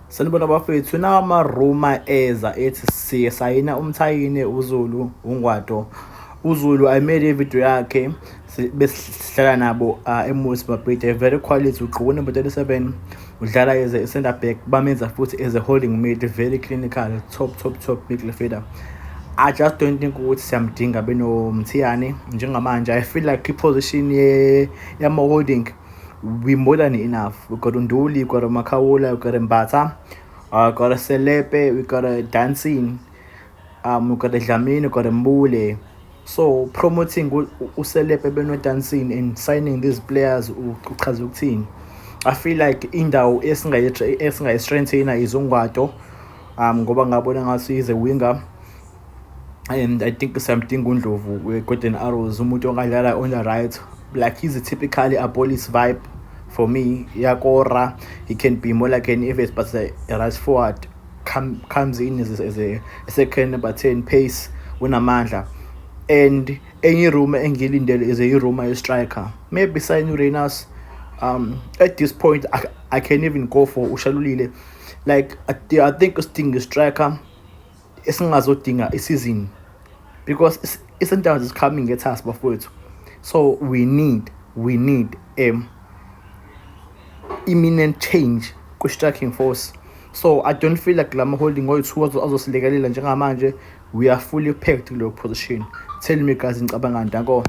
Sanibona bafethu, nama-rumor eza ethi siyesayina uMthayini, uZulu, uNgwado. uZulu ayimele ividiyo yakhe besihlala nabo eMosi Mabhida, very quality, ugqoke number 37, udlala as a center back, bamenza futhi as a holding mid, very clinical, top midfielder. I just don't think ukuthi siyamdinga benomthiyane njengamanje. I feel like i-position yama-holding we more than enough. We got Unduli, we got Makawula, we got Mbata, we got Selepe, we got Dancing, we got Dlamini, we got Mbule. So promoting Uselepe beno Dancing and signing these players uchaza ukuthini. I feel like indawo esingayi-strengthena is uNgwado, ngoba ngabona ngathi is a winger. And I think something Gundlovu with Golden Arrows, umuntu ongadlala on the right, like he's a typically a police vibe for me. Yakora, he can be more like an Neves, but a right forward comes in as a second number 10 pace unamandla. And any rumor engilindele is a rumor striker. Maybe sign Urenas. At this point I can even go for Ushalulile. Like I think a striker esingazodinga isizini, because i-Sundowns is coming at us bafowethu. So we need imminent change ku-striking force. So I don't feel like lama holding oyi-2 azosilekelela njengamanje. We are fully packed kuleyo position. Tell me guys, ngicabanga ngani?